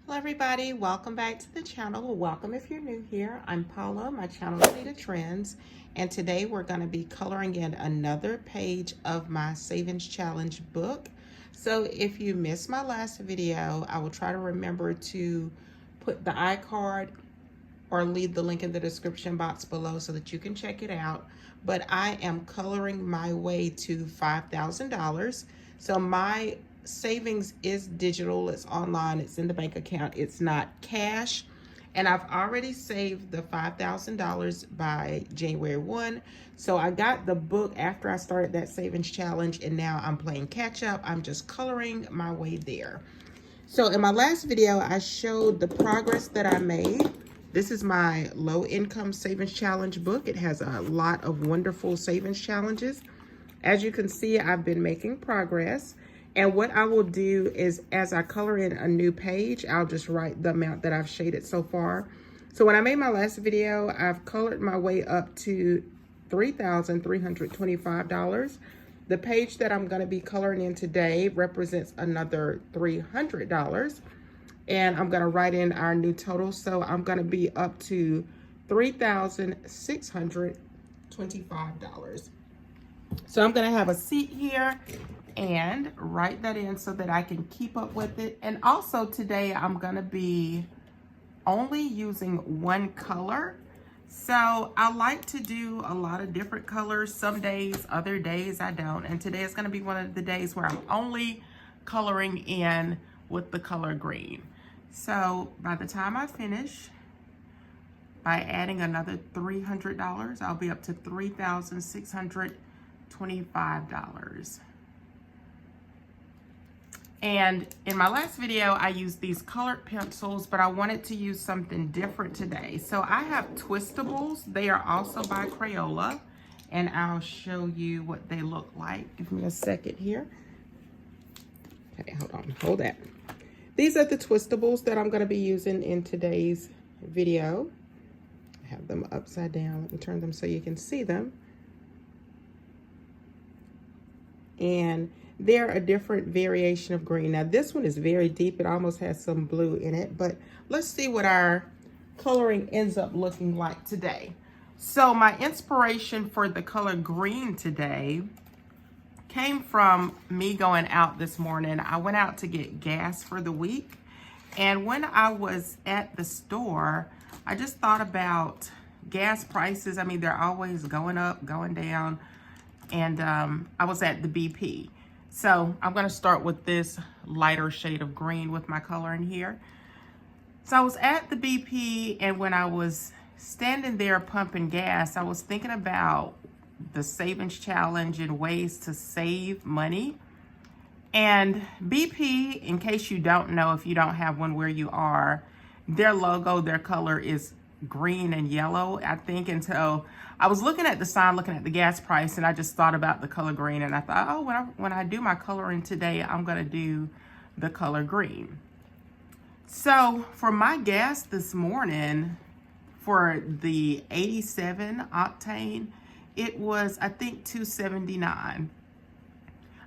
Hello everybody, welcome back to the channel. Well, welcome if you're new here. I'm Paula, my channel is Nita Trends, and today we're going to be coloring in another page of my Savings Challenge book. So if you missed my last video, I will try to remember to put the iCard or leave the link in the description box below so that you can check it out. But I am coloring my way to $5,000. So my savings is digital, it's online, it's in the bank account, it's not cash. And I've already saved the $5,000 by January 1. So I got the book after I started that savings challenge, and now I'm playing catch up. I'm just coloring my way there. So in my last video, I showed the progress that I made. This is my low income savings challenge book. It has a lot of wonderful savings challenges. As you can see, I've been making progress. And what I will do is, as I color in a new page, I'll just write the amount that I've shaded so far. So when I made my last video, I've colored my way up to $3,325. The page that I'm going to be coloring in today represents another $300. And I'm going to write in our new total. So I'm going to be up to $3,625. So I'm going to have a seat here and write that in so that I can keep up with it. And also today I'm going to be only using one color. So I like to do a lot of different colors. Some days, other days I don't. And today is going to be one of the days where I'm only coloring in with the color green. So by the time I finish, by adding another $300, I'll be up to $3,625. And in my last video, I used these colored pencils, but I wanted to use something different today. So I have Twistables. They are also by Crayola, and I'll show you what they look like. Give me a second here. Okay, hold on, hold that. These are the Twistables that I'm gonna be using in today's video. I have them upside down. Let me turn them so you can see them. And they're a different variation of green. Now this one is very deep. It almost has some blue in it, but let's see what our coloring ends up looking like today. So my inspiration for the color green today came from me going out this morning. I went out to get gas for the week. And when I was at the store, I just thought about gas prices. I mean, they're always going up, going down. And I was at the BP. So I'm gonna start with this lighter shade of green with my color in here. So I was at the BP, and when I was standing there pumping gas, I was thinking about the savings challenge and ways to save money. And BP, in case you don't know, if you don't have one where you are, their logo, their color is green and yellow, I think. And so I was looking at the sign, looking at the gas price, and I just thought about the color green, and I thought, oh, when I do my coloring today, I'm gonna do the color green. So for my gas this morning, for the 87 octane, it was, I think, $2.79.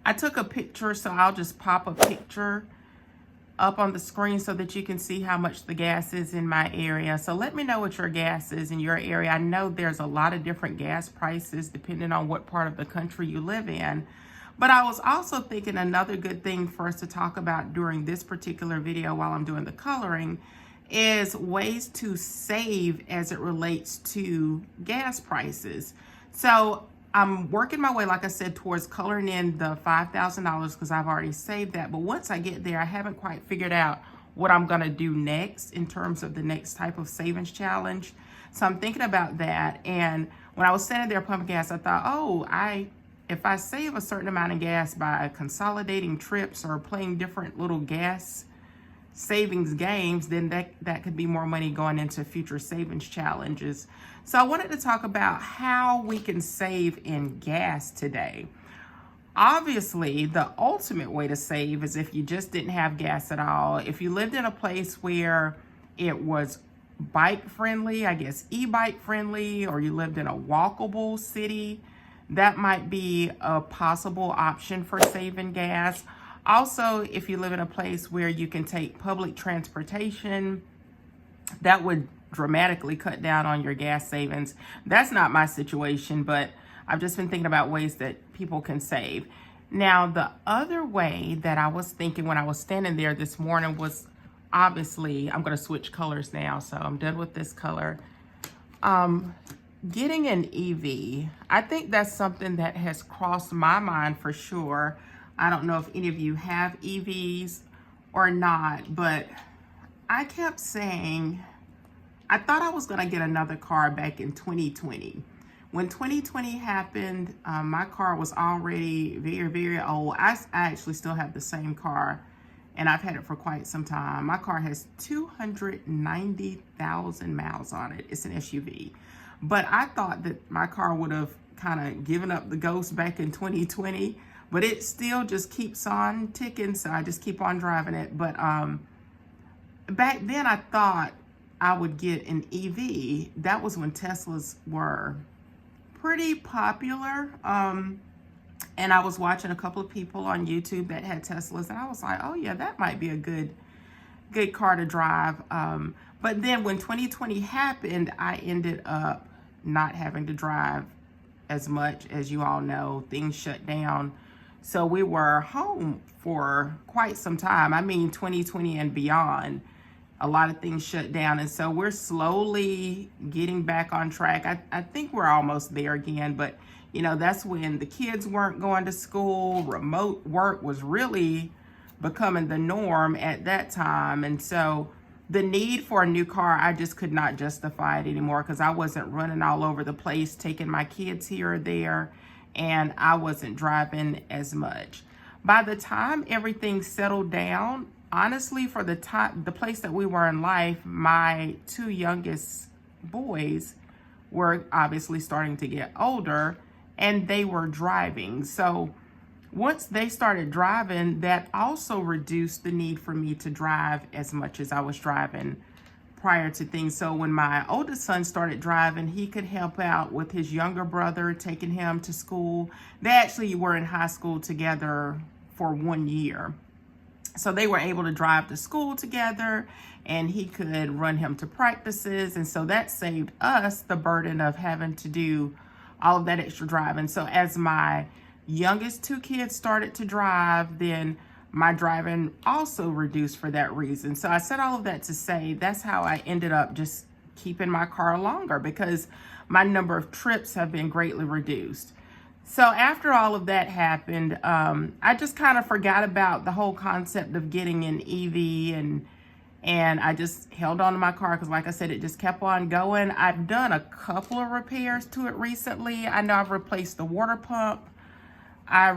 I took a picture, so I'll just pop a picture up on the screen so that you can see how much the gas is in my area. So let me know what your gas is in your area. I know there's a lot of different gas prices depending on what part of the country you live in. But I was also thinking another good thing for us to talk about during this particular video while I'm doing the coloring is ways to save as it relates to gas prices. So I'm working my way, like I said, towards coloring in the $5,000 because I've already saved that. But once I get there, I haven't quite figured out what I'm going to do next in terms of the next type of savings challenge. So I'm thinking about that. And when I was standing there pumping gas, I thought, oh, if I save a certain amount of gas by consolidating trips or playing different little gas savings games, then that could be more money going into future savings challenges. So I wanted to talk about how we can save in gas today. Obviously, the ultimate way to save is if you just didn't have gas at all. If you lived in a place where it was bike friendly, I guess e-bike friendly, or you lived in a walkable city, that might be a possible option for saving gas. Also, if you live in a place where you can take public transportation, that would dramatically cut down on your gas savings. That's not my situation, but I've just been thinking about ways that people can save. Now, the other way that I was thinking when I was standing there this morning was, obviously, I'm going to switch colors now, so I'm done with this color. Getting an EV, I think that's something that has crossed my mind for sure. I don't know if any of you have EVs or not, but I kept saying, I thought I was going to get another car back in 2020. When 2020 happened, my car was already very, very old. I actually still have the same car, and I've had it for quite some time. My car has 290,000 miles on it. It's an SUV. But I thought that my car would have kind of given up the ghost back in 2020, but it still just keeps on ticking, so I just keep on driving it. But back then I thought I would get an EV. That was when Teslas were pretty popular. And I was watching a couple of people on YouTube that had Teslas, and I was like, oh yeah, that might be a good car to drive. But then when 2020 happened, I ended up not having to drive as much. As you all know, things shut down. So we were home for quite some time. I mean, 2020 and beyond, a lot of things shut down. And so we're slowly getting back on track. I think we're almost there again, but you know, that's when the kids weren't going to school. Remote work was really becoming the norm at that time. And so the need for a new car, I just could not justify it anymore because I wasn't running all over the place, taking my kids here or there, and I wasn't driving as much. By the time everything settled down, honestly, for the place that we were in life, my two youngest boys were obviously starting to get older, and they were driving. So once they started driving, that also reduced the need for me to drive as much as I was driving prior to things. So when my oldest son started driving, he could help out with his younger brother, taking him to school. They actually were in high school together for 1 year. So they were able to drive to school together, and he could run him to practices. And so that saved us the burden of having to do all of that extra driving. So as my youngest two kids started to drive, then my driving also reduced for that reason. So I said all of that to say that's how I ended up just keeping my car longer, because my number of trips have been greatly reduced. So after all of that happened, I just kind of forgot about the whole concept of getting an EV, and I just held on to my car because, like I said, it just kept on going. I've done a couple of repairs to it recently. I know I've replaced the water pump. I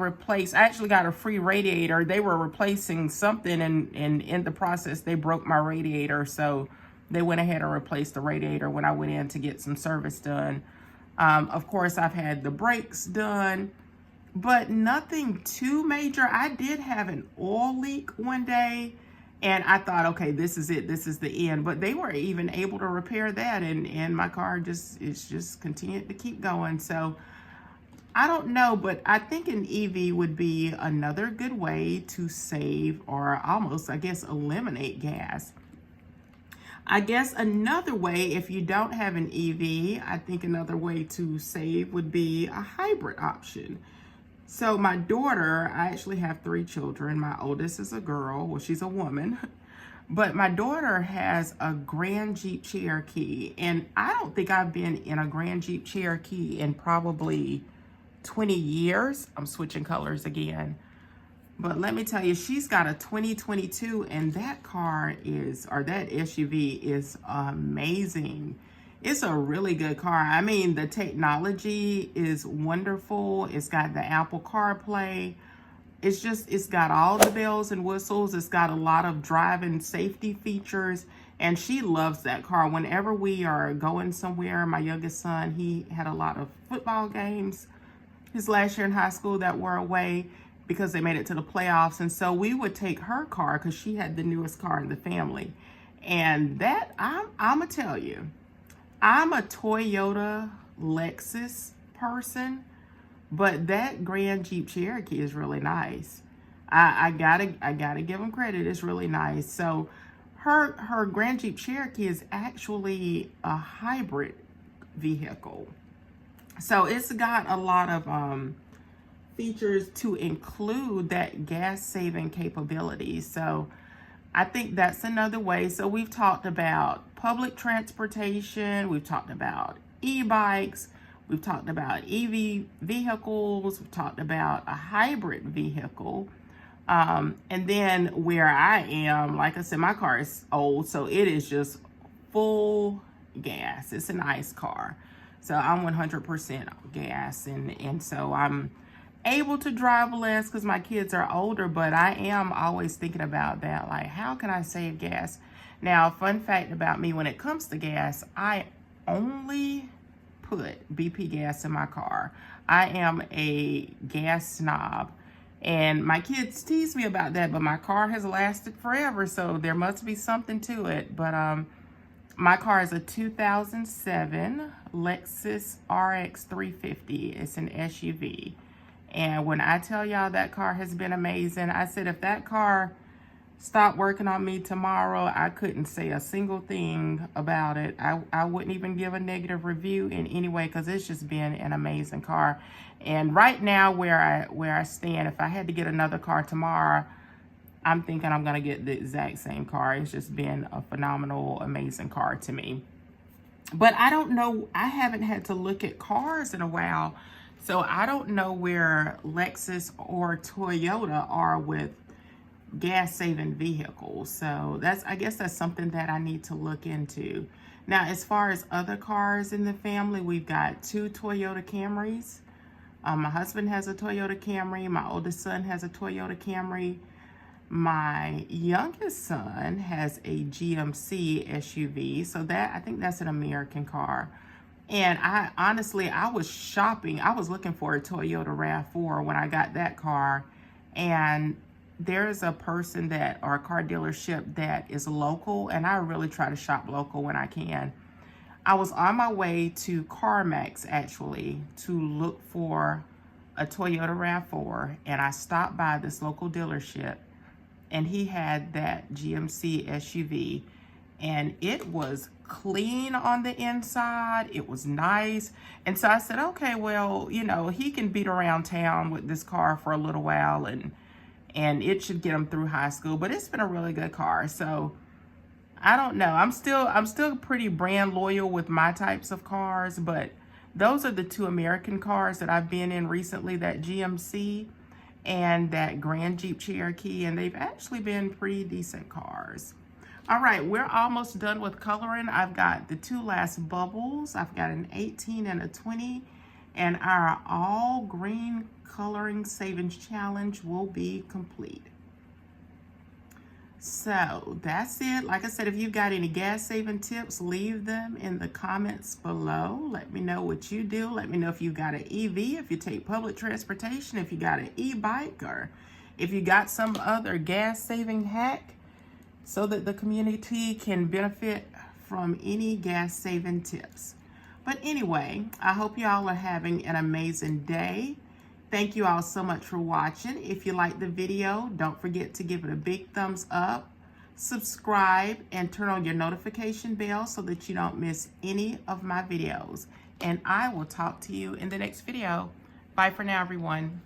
actually got a free radiator. They were replacing something, and in the process, they broke my radiator. So they went ahead and replaced the radiator when I went in to get some service done. Of course, I've had the brakes done, but nothing too major. I did have an oil leak one day, and I thought, okay, this is it. This is the end. But they were even able to repair that, and my car just continued to keep going. So I don't know, but I think an EV would be another good way to save, or almost, I guess, eliminate gas. I guess another way, if you don't have an EV, I think another way to save would be a hybrid option. So my daughter, I actually have 3 children. My oldest is a girl. Well, she's a woman. But my daughter has a Grand Jeep Cherokee, and I don't think I've been in a Grand Jeep Cherokee in probably 20 years. I'm switching colors again. But let me tell you, she's got a 2022, and that car is, or that SUV is amazing. It's a really good car. I mean, the technology is wonderful. It's got the Apple CarPlay. It's got all the bells and whistles. It's got a lot of driving safety features, and she loves that car. Whenever we are going somewhere, my youngest son, he had a lot of football games his last year in high school that were away because they made it to the playoffs. And so we would take her car because she had the newest car in the family. And that, I'm gonna tell you, I'm a Toyota Lexus person, but that Grand Jeep Cherokee is really nice. I gotta give them credit. It's really nice. So her Grand Jeep Cherokee is actually a hybrid vehicle. So it's got a lot of features to include that gas saving capability. So I think that's another way. So we've talked about public transportation, we've talked about e-bikes, we've talked about EV vehicles, we've talked about a hybrid vehicle. And then where I am, like I said, my car is old, so it is just full gas. It's a nice car. So I'm 100% gas, and so I'm able to drive less because my kids are older, but I am always thinking about that, like, how can I save gas? Now, fun fact about me, when it comes to gas, I only put BP gas in my car. I am a gas snob, and my kids tease me about that, but my car has lasted forever, so there must be something to it. But my car is a 2007 Lexus RX 350. It's an SUV. And when I tell y'all that car has been amazing, I said if that car stopped working on me tomorrow, I couldn't say a single thing about it. I wouldn't even give a negative review in any way, because it's just been an amazing car. And right now where I stand, if I had to get another car tomorrow, I'm thinking I'm gonna get the exact same car. It's just been a phenomenal, amazing car to me. But I don't know, I haven't had to look at cars in a while, so I don't know where Lexus or Toyota are with gas saving vehicles. So I guess that's something that I need to look into. Now, as far as other cars in the family, we've got 2 Toyota Camrys. My husband has a Toyota Camry. My oldest son has a Toyota Camry. My youngest son has a GMC SUV. So I think that's an American car. And I was shopping. I was looking for a Toyota RAV4 when I got that car. And there's a person or a car dealership that is local, and I really try to shop local when I can. I was on my way to CarMax, actually, to look for a Toyota RAV4, and I stopped by this local dealership, and he had that GMC SUV, and it was clean on the inside. It was nice. And so I said, okay, well, you know, he can beat around town with this car for a little while, and it should get him through high school. But it's been a really good car. So I don't know. I'm still pretty brand loyal with my types of cars, but those are the 2 American cars that I've been in recently, that GMC and that Grand Jeep Cherokee, and they've actually been pretty decent cars. All right, we're almost done with coloring. I've got the 2 last bubbles. I've got an 18 and a 20, and our all green coloring savings challenge will be complete. So that's it. Like I said, if you've got any gas saving tips, leave them in the comments below. Let me know what you do. Let me know if you got an EV, if you take public transportation, if you got an e-bike, or if you got some other gas saving hack, so that the community can benefit from any gas saving tips. But anyway, I hope y'all are having an amazing day. Thank you all so much for watching. If you liked the video, don't forget to give it a big thumbs up, subscribe, and turn on your notification bell so that you don't miss any of my videos. And I will talk to you in the next video. Bye for now, everyone.